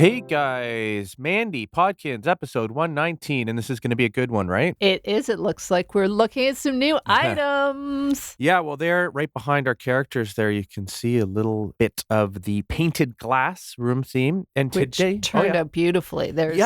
Hey guys, Mandy, Podkinz, episode 119, and this is going to be a good one, right? It is. It looks like we're looking at some new items. Yeah, well, there, right behind our characters there, you can see a little bit of the painted glass room theme. And Which today... turned out beautifully. They've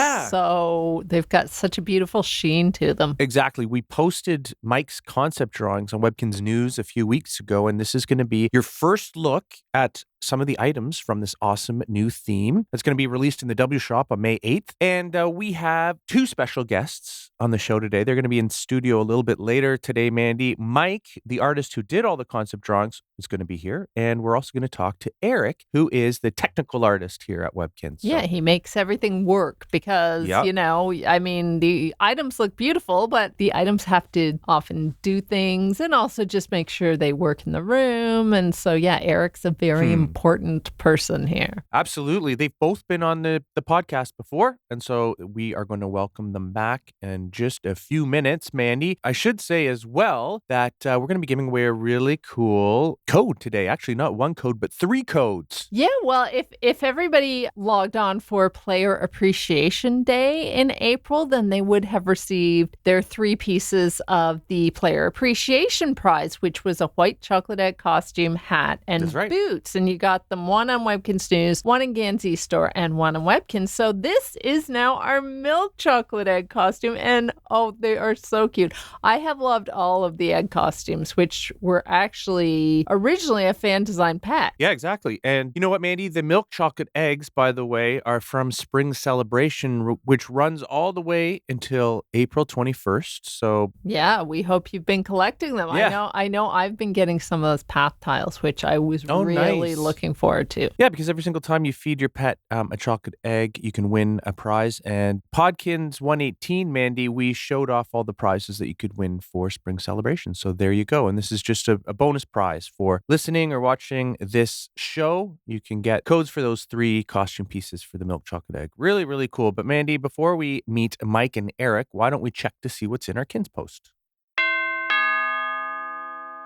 got such a beautiful sheen to them. Exactly. We posted Mike's concept drawings on Webkinz News a few weeks ago, and this is going to be your first look at some of the items from this awesome new theme that's going to be released in the W Shop on May 8th. And we have two special guests on the show today. They're going to be in studio a little bit later today, Mandy. Mike, the artist who did all the concept drawings, is going to be here. And we're also going to talk to Erik, who is the technical artist here at Webkinz. Yeah, he makes everything work because, the items look beautiful, but the items have to often do things and also just make sure they work in the room. And so, yeah, Erik's a very important person here. Absolutely. They've both been on the podcast before, and so we are going to welcome them back in just a few minutes. Mandy, I should say as well that we're going to be giving away a really cool code today. Actually, not one code, but 3 codes. Yeah, well, if everybody logged on for Player Appreciation Day in April, then they would have received their 3 pieces of the Player Appreciation Prize, which was a white chocolate egg costume, hat, and boots. And you got them one on Webkinz News, one in Gansey Store, and one on Webkinz. So this is now our milk chocolate egg costume. And they are so cute. I have loved all of the egg costumes, which were actually originally a fan design pet. Yeah, exactly. And you know what, Mandy? The milk chocolate eggs, by the way, are from Spring Celebration, which runs all the way until April 21st. So yeah, we hope you've been collecting them. Yeah. I know I've been getting some of those path tiles, which I was really looking forward to. Yeah, because every single time you feed your pet a chocolate egg, you can win a prize. And Podkinz 118, Mandy, we showed off all the prizes that you could win for Spring Celebration. So there you go. And this is just a bonus prize for listening or watching this show. You can get codes for those 3 costume pieces for the milk chocolate egg. Really, really cool. But Mandy, before we meet Mike and Erik, why don't we check to see what's in our Kinz post?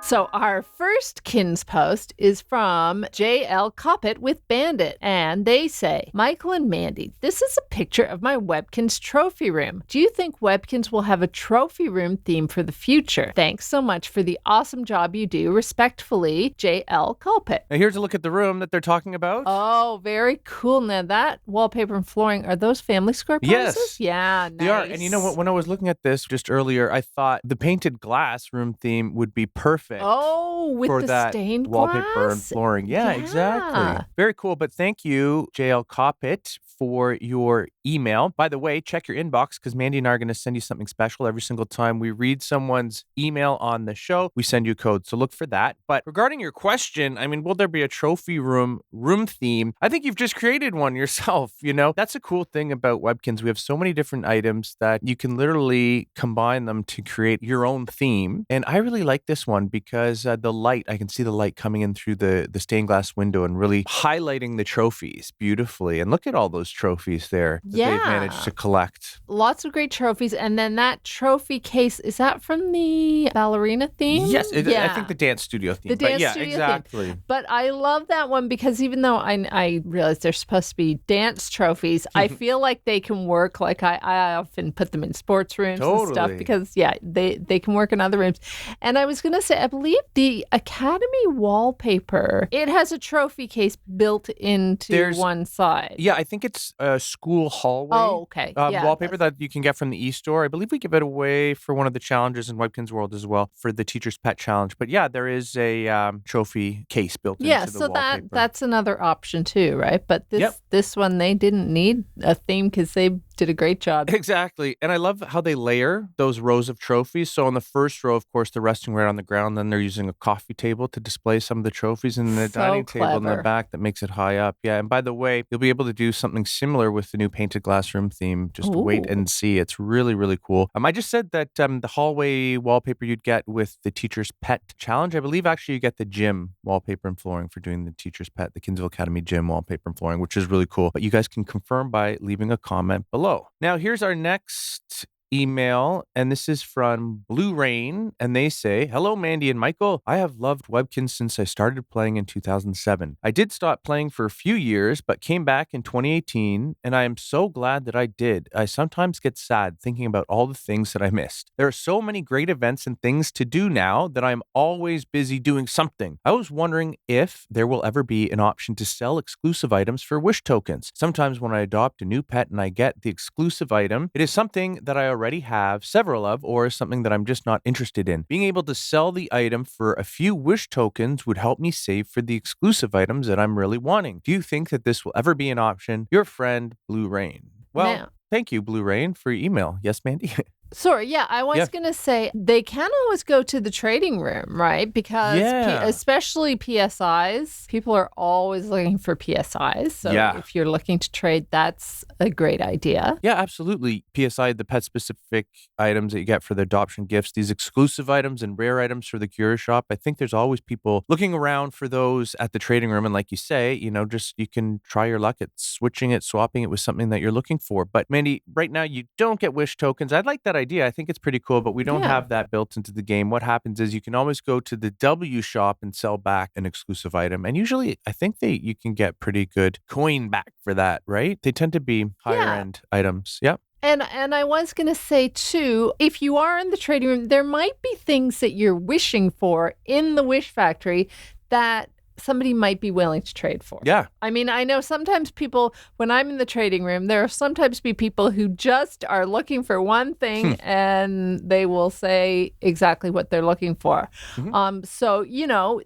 So our first Kinz post is from JL Coppett with Bandit, and they say, Michael and Mandy, this is a picture of my Webkinz trophy room. Do you think Webkinz will have a trophy room theme for the future? Thanks so much for the awesome job you do. Respectfully, JL Coppett. Now here's a look at the room that they're talking about. Oh, very cool. Now that wallpaper and flooring, are those family square prizes? Yes. Yeah, nice. They are. And you know what? When I was looking at this just earlier, I thought the painted glass room theme would be perfect. Oh, with for the that stained wallpaper glass? and flooring. Yeah, exactly. Very cool. But thank you, JL Coppett, for your email. By the way, check your inbox because Mandy and I are going to send you something special every single time we read someone's email on the show. We send you a code, so look for that. But regarding your question, will there be a trophy room theme? I think you've just created one yourself. That's a cool thing about Webkinz. We have so many different items that you can literally combine them to create your own theme. And I really like this one because the light, I can see the light coming in through the stained glass window and really highlighting the trophies beautifully. And look at all those trophies there that they've managed to collect. Lots of great trophies. And then that trophy case, is that from the ballerina theme? Yes, I think the dance studio theme. Exactly. Theme. But I love that one because even though I realize they're supposed to be dance trophies, I feel like they can work. Like I often put them in sports rooms and stuff because, they can work in other rooms. And I was going to say, I believe the Academy wallpaper, it has a trophy case built into one side. Yeah, I think it's a school hallway wallpaper that you can get from the e-store. I believe we give it away for one of the challenges in Webkinz World as well for the Teacher's Pet Challenge. But yeah, there is a trophy case built into the wallpaper. That's another option too, right? But this one, they didn't need a theme because they did a great job. Exactly. And I love how they layer those rows of trophies. So on the first row, of course, they're resting right on the ground. Then they're using a coffee table to display some of the trophies and the dining table in the back that makes it high up. Yeah. And by the way, you'll be able to do something similar with the new painted glass room theme. Just wait and see. It's really, really cool. I just said that the hallway wallpaper you'd get with the Teacher's Pet Challenge, I believe actually you get the gym wallpaper and flooring for doing the Teacher's Pet, the Kinsville Academy gym wallpaper and flooring, which is really cool. But you guys can confirm by leaving a comment below. Now, here's our next email, and this is from Blue Rain, and they say, "Hello, Mandy and Michael. I have loved Webkinz since I started playing in 2007. I did stop playing for a few years, but came back in 2018, and I am so glad that I did. I sometimes get sad thinking about all the things that I missed. There are so many great events and things to do now that I'm always busy doing something. I was wondering if there will ever be an option to sell exclusive items for wish tokens. Sometimes when I adopt a new pet and I get the exclusive item, it is something that I already have several of or something that I'm just not interested in. Being able to sell the item for a few wish tokens would help me save for the exclusive items that I'm really wanting. Do you think that this will ever be an option? Your friend, Blue Rain." Well, thank you, Blue Rain, for your email. Yes, Mandy? Sorry, yeah, I was going to say they can always go to the trading room, right? Because especially PSIs, people are always looking for PSIs. So if you're looking to trade, that's a great idea. Yeah, absolutely. PSI, the pet-specific items that you get for the adoption gifts, these exclusive items and rare items for the Curious Shop. I think there's always people looking around for those at the trading room. And like you say, just you can try your luck at switching it, swapping it with something that you're looking for. But Mandy, right now you don't get wish tokens. I'd like that idea. I think it's pretty cool, but we don't have that built into the game. What happens is you can always go to the W shop and sell back an exclusive item. And usually I think you can get pretty good coin back for that, right? They tend to be higher end items. Yep. And I was going to say, too, if you are in the trading room, there might be things that you're wishing for in the Wish Factory that somebody might be willing to trade for. Yeah. I mean, I know sometimes people, when I'm in the trading room, there will sometimes be people who just are looking for one thing and they will say exactly what they're looking for. Mm-hmm. So,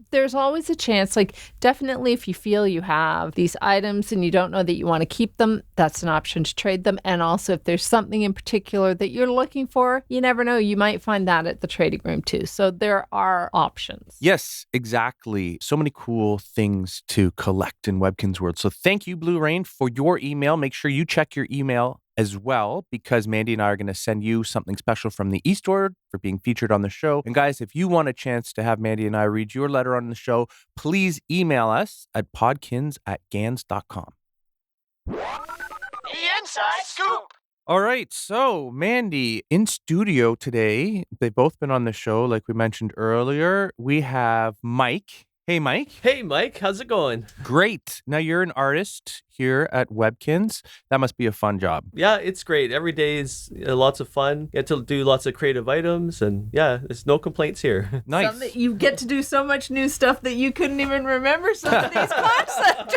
there's always a chance, like definitely if you feel you have these items and you don't know that you want to keep them, that's an option to trade them. And also if there's something in particular that you're looking for, you never know, you might find that at the trading room too. So there are options. Yes, exactly. So many cool things to collect in Webkinz World. So thank you, Blue Rain, for your email. Make sure you check your email as well, because Mandy and I are going to send you something special from the Eastward for being featured on the show. And guys, if you want a chance to have Mandy and I read your letter on the show, please email us at podkinz@gans.com. The Inside Scoop! All right, so Mandy, in studio today, they've both been on the show, like we mentioned earlier. We have Mike. Hey, Mike. Hey, Mike. How's it going? Great. Now, you're an artist here at Webkinz. That must be a fun job. Yeah, it's great. Every day is lots of fun. Get to do lots of creative items, and there's no complaints here. Nice. You get to do so much new stuff that you couldn't even remember some of these concept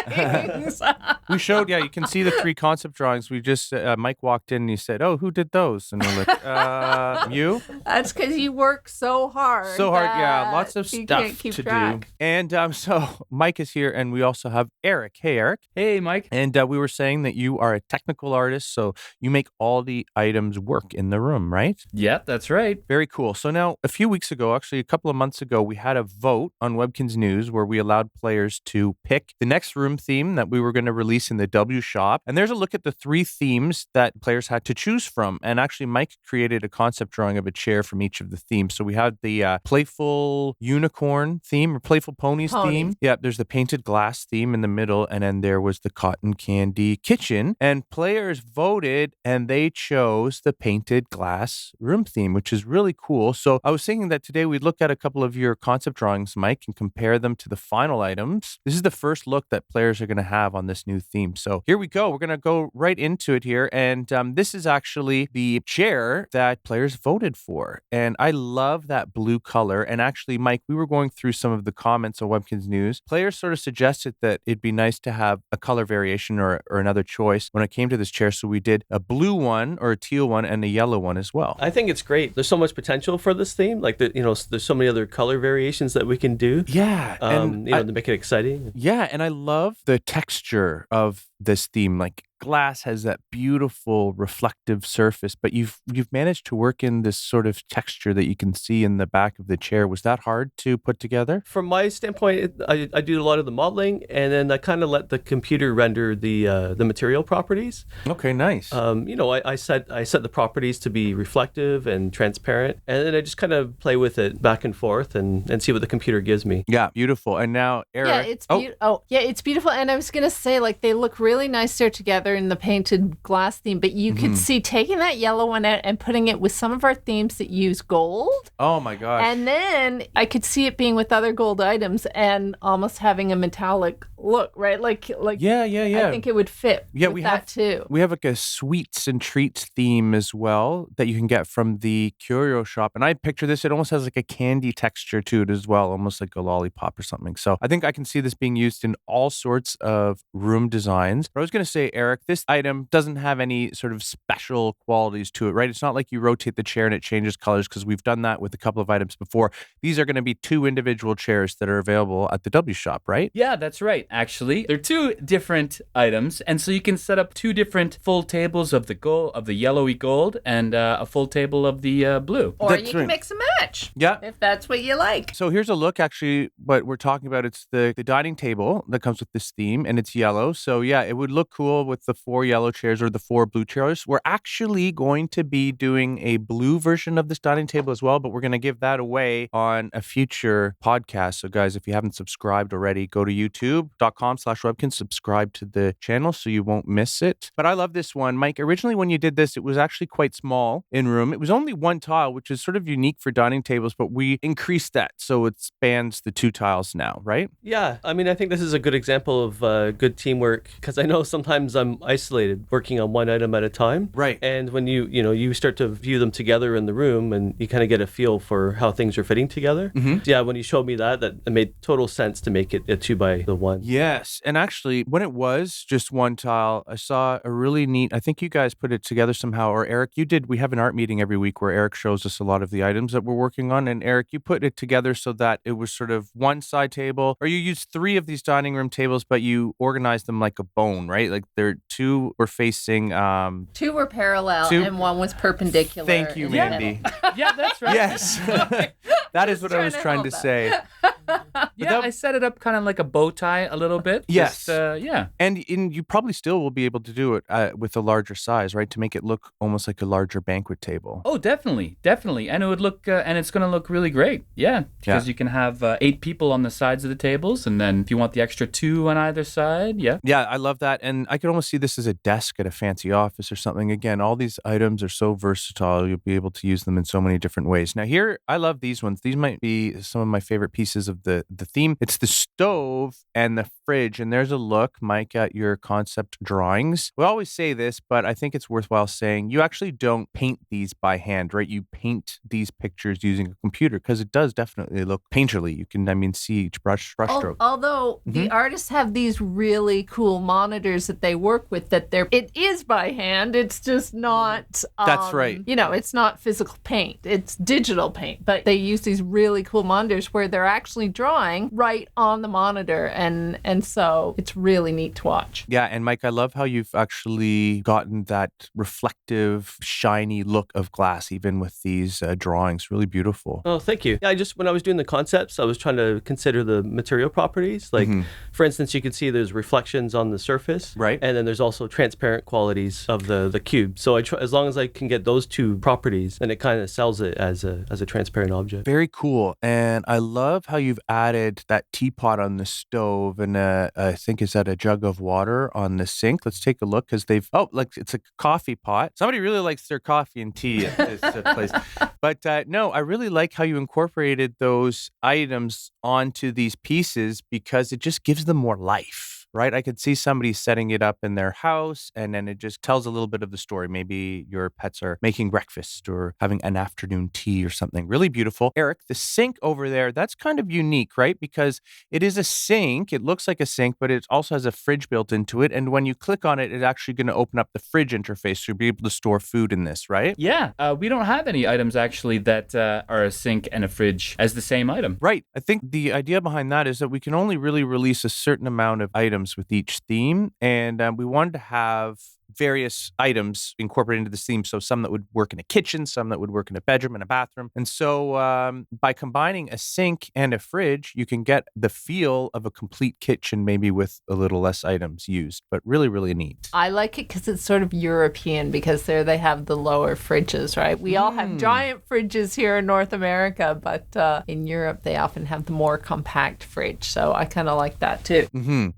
drawings. We showed, you can see the 3 concept drawings. We just, Mike walked in and he said, "Oh, who did those?" And we're like, you? That's because you work so hard. So hard, lots of stuff to do. And so Mike is here, and we also have Erik. Hey, Erik. Hey, Mike. And we were saying that you are a technical artist, so you make all the items work in the room, right? Yep, that's right. Very cool. So now, a few weeks ago, actually a couple of months ago, we had a vote on Webkinz News where we allowed players to pick the next room theme that we were going to release in the W shop. And there's a look at the 3 themes that players had to choose from. And actually, Mike created a concept drawing of a chair from each of the themes. So we had the playful unicorn theme, or playful ponies theme. Yeah, there's the painted glass theme in the middle, and then there was the cotton candy kitchen. And players voted, and they chose the painted glass room theme, which is really cool. So I was thinking that today we'd look at a couple of your concept drawings, Mike, and compare them to the final items. This is the first look that players are going to have on this new theme. So here we go. We're going to go right into it here. And this is actually the chair that players voted for. And I love that blue color. And actually, Mike, we were going through some of the comments on Webkinz News. Players sort of suggested that it'd be nice to have a color variation or another choice when it came to this chair. So we did a blue one or a teal one and a yellow one as well. I think it's great. There's so much potential for this theme. Like, there's so many other color variations that we can do. Yeah. To make it exciting. Yeah. And I love the texture of this theme. Like, glass has that beautiful reflective surface, but you've managed to work in this sort of texture that you can see in the back of the chair. Was that hard to put together? From my standpoint, I do a lot of the modeling, and then I kind of let the computer render the material properties. Okay, nice. I set the properties to be reflective and transparent, and then I just kind of play with it back and forth and see what the computer gives me. Yeah, beautiful. And now, Erik. Yeah, it's beautiful. And I was gonna say, like, they look really nice there together. together in the painted glass theme, but you could see taking that yellow one out and putting it with some of our themes that use gold. Oh my gosh. And then I could see it being with other gold items and almost having a metallic look, right? Like yeah. I think it would fit with that too. We have like a sweets and treats theme as well that you can get from the curio shop. And I picture this, it almost has like a candy texture to it as well, almost like a lollipop or something. So I think I can see this being used in all sorts of room designs. But I was going to say, Erik, this item doesn't have any sort of special qualities to it, right? It's not like you rotate the chair and it changes colors, because we've done that with a couple of items before. These are going to be 2 individual chairs that are available at the W shop, right? Yeah, that's right. Actually, they're 2 different items, and so you can set up 2 different full tables of the gold, of the yellowy gold, and a full table of the blue. Or you can mix and match. Yeah. If that's what you like. So here's a look, actually, what we're talking about. It's the dining table that comes with this theme, and it's yellow. So yeah, it would look cool with the 4 yellow chairs or the 4 blue chairs. We're actually going to be doing a blue version of this dining table as well, but we're going to give that away on a future podcast. So guys, if you haven't subscribed already, go to youtube.com/Webkinz, subscribe to the channel so you won't miss it. But I love this one. Mike, originally when you did this, it was actually quite small in room. It was only 1 tile, which is sort of unique for dining tables, but we increased that so it spans the 2 tiles now, right? Yeah, I mean, I think this is a good example of good teamwork, because I know sometimes I'm isolated working on one item at a time. Right. And when you start to view them together in the room, and you kind of get a feel for how things are fitting together. So yeah, when you showed me that it made total sense to make it a 2 by the 1. Yes. And actually, when it was just 1 tile, I saw a really neat, I think you guys put it together somehow, or Erik, you did. We have an art meeting every week where Erik shows us a lot of the items that we're working on. And Erik, you put it together so that it was sort of 1 side table, or you used 3 of these dining room tables, but you organized them like a bone, right? Like 2 were facing 2 were parallel 2 and 1 was perpendicular. Thank you, Mandy. Yeah, that's right. Yes. That is what I was trying to say. Yeah, I set it up kind of like a bow tie a little bit. Yes. Yeah. And you probably still will be able to do it with a larger size, right? To make it look almost like a larger banquet table. Oh, definitely. And it would look, and it's going to look really great. Yeah. Because you can have 8 people on the sides of the tables. And then if you want the extra 2 on either side, yeah. Yeah, I love that. And I could almost see this as a desk at a fancy office or something. Again, all these items are so versatile. You'll be able to use them in so many different ways. Now here, I love these ones. These might be some of my favorite pieces of the theme. It's the stove and the fridge. And there's a look, Mike, at your concept drawings. We always say this, but I think it's worthwhile saying you actually don't paint these by hand, right? You paint these pictures using a computer, because it does definitely look painterly. You can, see each brush stroke. Although the artists have these really cool monitors that they work with, it is by hand. It's just not. That's right. It's not physical paint. It's digital paint. But they use these really cool monitors where they're actually drawing right on the monitor, and so it's really neat to watch. Yeah, and Mike, I love how you've actually gotten that reflective, shiny look of glass, even with these drawings. Really beautiful. Oh, thank you. Yeah, when I was doing the concepts, I was trying to consider the material properties. Like, for instance, you can see there's reflections on the surface, right? And then there's also transparent qualities of the cube. So as long as I can get those 2 properties, then it kind of sells it as a transparent object. Very cool. And I love how you've added that teapot on the stove, and I think is that a jug of water on the sink. Let's take a look, because it's a coffee pot. Somebody really likes their coffee and tea at this place. But no, I really like how you incorporated those items onto these pieces, because it just gives them more life. Right? I could see somebody setting it up in their house, and then it just tells a little bit of the story. Maybe your pets are making breakfast or having an afternoon tea or something. Really beautiful. Erik, the sink over there, that's kind of unique, right? Because it is a sink. It looks like a sink, but it also has a fridge built into it. And when you click on it, it's actually going to open up the fridge interface. So you'll be able to store food in this, right? Yeah. We don't have any items actually that are a sink and a fridge as the same item. Right. I think the idea behind that is that we can only really release a certain amount of items with each theme, and we wanted to have various items incorporated into this theme. So some that would work in a kitchen, some that would work in a bedroom and a bathroom. And so by combining a sink and a fridge, you can get the feel of a complete kitchen, maybe with a little less items used, but really, really neat. I like it because it's sort of European, because there they have the lower fridges, right? We all have giant fridges here in North America, but in Europe, they often have the more compact fridge. So I kind of like that too.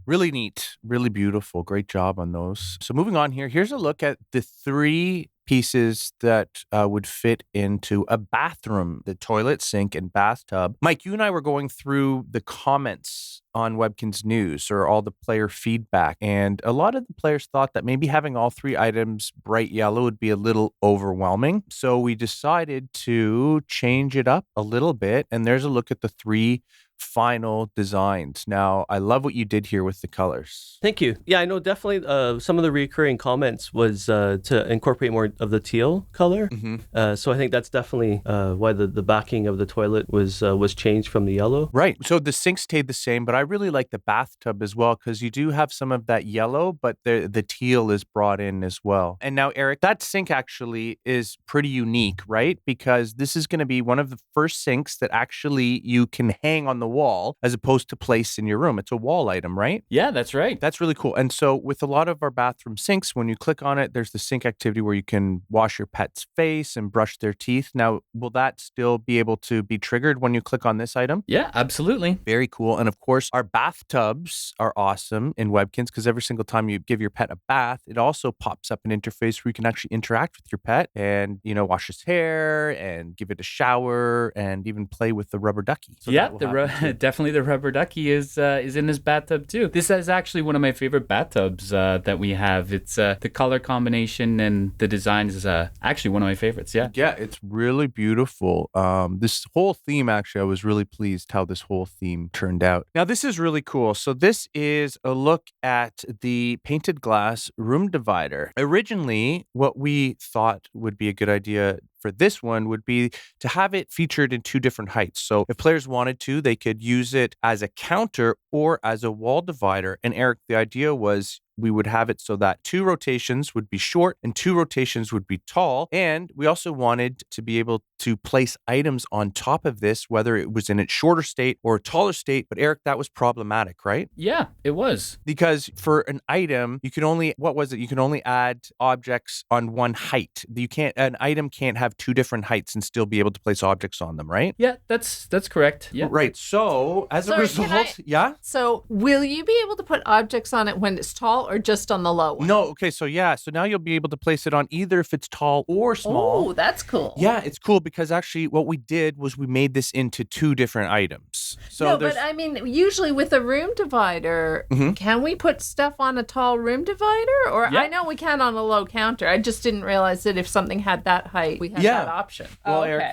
Really neat, really beautiful. Great job on those. So moving on here, here's a look at the 3 pieces that would fit into a bathroom: the toilet, sink, and bathtub. Mike, you and I were going through the comments on Webkinz News, or all the player feedback, and a lot of the players thought that maybe having all 3 items bright yellow would be a little overwhelming. So we decided to change it up a little bit, and there's a look at the 3 final designs. Now, I love what you did here with the colors. Thank you. Yeah, I know definitely some of the recurring comments was to incorporate more of the teal color. So I think that's definitely why the backing of the toilet was changed from the yellow. Right. So the sink stayed the same, but I really like the bathtub as well, because you do have some of that yellow, but the teal is brought in as well. And now, Erik, that sink actually is pretty unique, right? Because this is going to be one of the first sinks that actually you can hang on the wall as opposed to place in your room. It's a wall item, right? Yeah, that's right. That's really cool. And so with a lot of our bathroom sinks, when you click on it, there's the sink activity where you can wash your pet's face and brush their teeth. Now, will that still be able to be triggered when you click on this item? Yeah, absolutely. Very cool. And of course, our bathtubs are awesome in Webkinz, because every single time you give your pet a bath, it also pops up an interface where you can actually interact with your pet and, wash his hair and give it a shower and even play with the rubber ducky. So yeah, definitely the rubber ducky is in his bathtub too. This is actually one of my favorite bathtubs that we have. It's the color combination and the design is actually one of my favorites. Yeah. Yeah, it's really beautiful. This whole theme, actually, I was really pleased how this whole theme turned out. Now, this is really cool. So this is a look at the painted glass room divider. Originally, what we thought would be a good idea for this one would be to have it featured in 2 different heights. So if players wanted to, they could use it as a counter or as a wall divider. And Erik, the idea was we would have it so that 2 rotations would be short and 2 rotations would be tall. And we also wanted to be able to place items on top of this, whether it was in its shorter state or a taller state. But Erik, that was problematic, right? Yeah, it was. Because for an item, you can only, You can only add objects on one height. An item can't have 2 different heights and still be able to place objects on them, right? Yeah, that's correct. Yeah. Right. So as a result, yeah. So will you be able to put objects on it when it's tall, or just on the low one? No. Okay. So now you'll be able to place it on either if it's tall or small. Oh, that's cool. Yeah, it's cool because actually what we did was we made this into 2 different items. So no, but I mean, usually with a room divider, can we put stuff on a tall room divider? Or Yeah. I know we can on a low counter. I just didn't realize that if something had that height, we had that option. Well, Erik,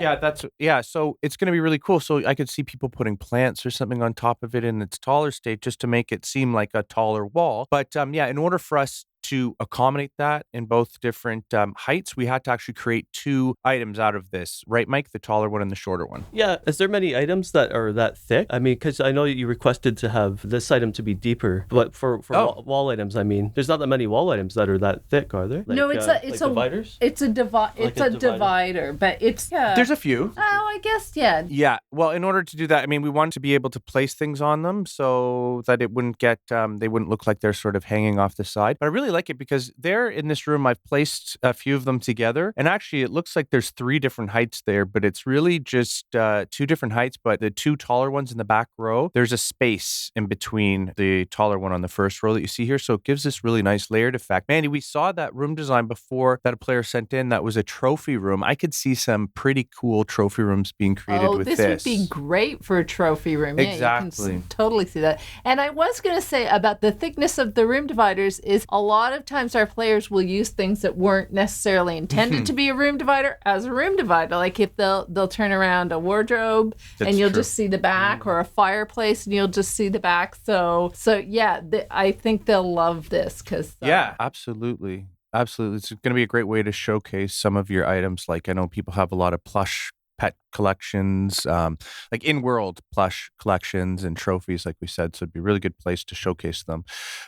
so it's going to be really cool. So I could see people putting plants or something on top of it in its taller state just to make it seem like a taller wall. But in order for us to accommodate that in both different heights, we had to actually create 2 items out of this, right, Mike? The taller one and the shorter one. Yeah. Is there many items that are that thick? I mean, because I know you requested to have this item to be deeper, but for wall items, I mean, there's not that many wall items that are that thick, are there? No, it's a dividers? It's a divider, but it's There's a few. Oh, I guess Yeah. Well, in order to do that, I mean, we wanted to be able to place things on them so that it wouldn't get they wouldn't look like they're sort of hanging off the side. But I really like it because there in this room, I've placed a few of them together. And actually, it looks like there's 3 different heights there, but it's really just 2 different heights. But the 2 taller ones in the back row, there's a space in between the taller one on the first row that you see here. So it gives this really nice layered effect. Mandy, we saw that room design before that a player sent in that was a trophy room. I could see some pretty cool trophy rooms being created with this. This would be great for a trophy room. Exactly. Yeah, you can totally see that. And I was going to say about the thickness of the room dividers is a lot of times our players will use things that weren't necessarily intended to be a room divider as a room divider. Like if they'll turn around a wardrobe and you'll just see the back, or a fireplace and you'll just see the back. So yeah, I think they'll love this because yeah, absolutely. Absolutely. It's going to be a great way to showcase some of your items. Like I know people have a lot of plush pet collections, like in-world plush collections and trophies, like we said. So it'd be a really good place to showcase them.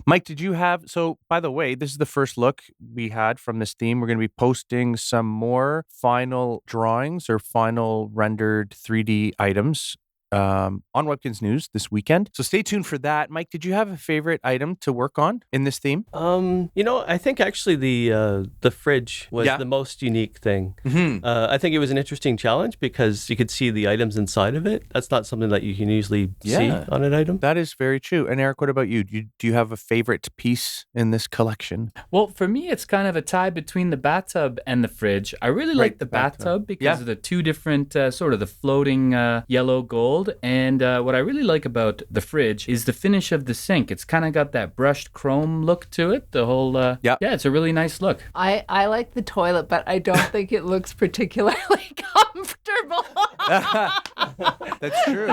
Mike, did you have, so by the way, this is the first look we had from this theme. We're going to be posting some more final drawings or final rendered 3D items on Webkinz News this weekend. So stay tuned for that. Mike, did you have a favorite item to work on in this theme? I think actually the fridge was the most unique thing. I think it was an interesting challenge because you could see the items inside of it. That's not something that you can usually see on an item. That is very true. And Erik, what about you? Do you have a favorite piece in this collection? Well, for me, it's kind of a tie between the bathtub and the fridge. I really like the bathtub because of the two different sort of the floating yellow gold. And what I really like about the fridge is the finish of the sink. It's kind of got that brushed chrome look to it. The whole, it's a really nice look. I like the toilet, but I don't think it looks particularly comfortable. That's true.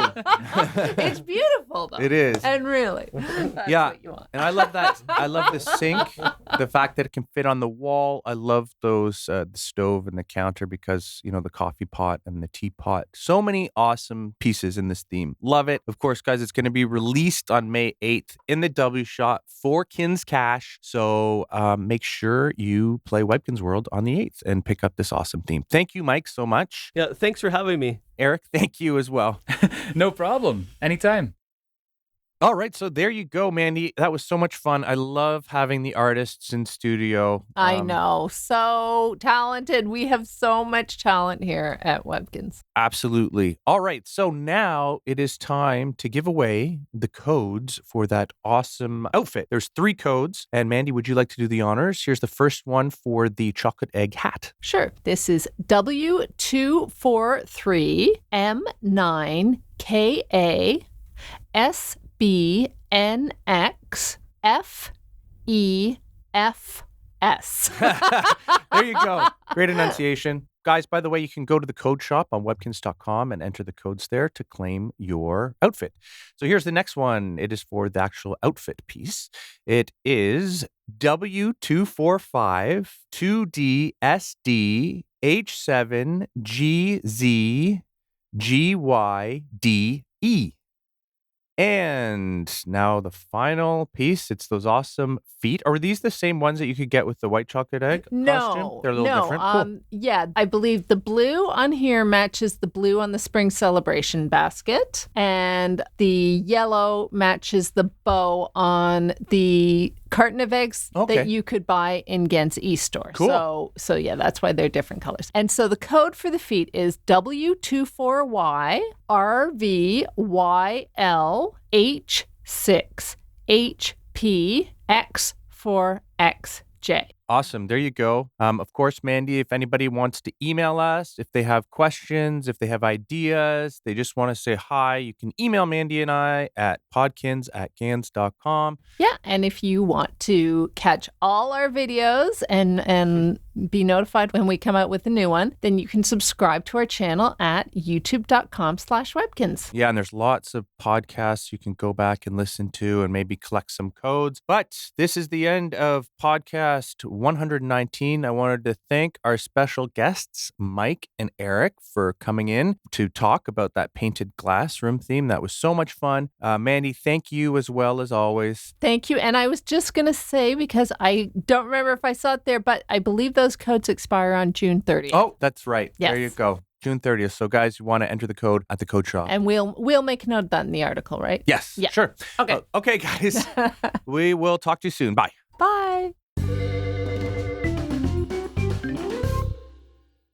It's beautiful, though. It is. And really, that's what you want. And I love that. I love the sink, the fact that it can fit on the wall. I love those, the stove and the counter because, the coffee pot and the teapot. So many awesome pieces in this theme. Love it. Of course, guys, it's going to be released on May 8th in the W Shop for Kinz Cash. So make sure you play Webkinz World on the 8th and pick up this awesome theme. Thank you, Mike, so much. Yeah, thanks for having me. Erik, thank you as well. No problem. Anytime. All right, so there you go, Mandy. That was so much fun. I love having the artists in studio. I know. So talented. We have so much talent here at Webkinz. Absolutely. All right, so now it is time to give away the codes for that awesome outfit. There's 3 codes. And Mandy, would you like to do the honors? Here's the first one for the chocolate egg hat. Sure. This is W243M9KA SBNXFEFS. There you go. Great enunciation. Guys, by the way, you can go to the code shop on webkinz.com and enter the codes there to claim your outfit. So here's the next one. It is for the actual outfit piece. It is W245 2DSD H7GZGYDE. And now the final piece, it's those awesome feet. Are these the same ones that you could get with the white chocolate egg costume? They're a little different. Cool. Yeah, I believe the blue on here matches the blue on the spring celebration basket. And the yellow matches the bow on the carton of eggs that you could buy in Gant's e-store. Cool. So yeah, that's why they're different colors. And so the code for the feet is W24Y RVYL H6HP X4XJ. Awesome. There you go. Of course, Mandy, if anybody wants to email us, if they have questions, if they have ideas, they just want to say hi, you can email Mandy and I at podkinz@gans.com. Yeah, and if you want to catch all our videos and be notified when we come out with a new one, then you can subscribe to our channel at youtube.com/webkinz. Yeah, and there's lots of podcasts you can go back and listen to and maybe collect some codes. But this is the end of podcast 119. I wanted to thank our special guests, Mike and Erik, for coming in to talk about that painted glass room theme. That was so much fun. Mandy, thank you as well as always. Thank you. And I was just going to say, because I don't remember if I saw it there, but I believe those codes expire on June 30th. Oh, that's right. Yes. There you go. June 30th. So guys, you want to enter the code at the code shop. And we'll make a note of that in the article, right? Yes. Yeah. Sure. Okay. Okay, guys. We will talk to you soon. Bye.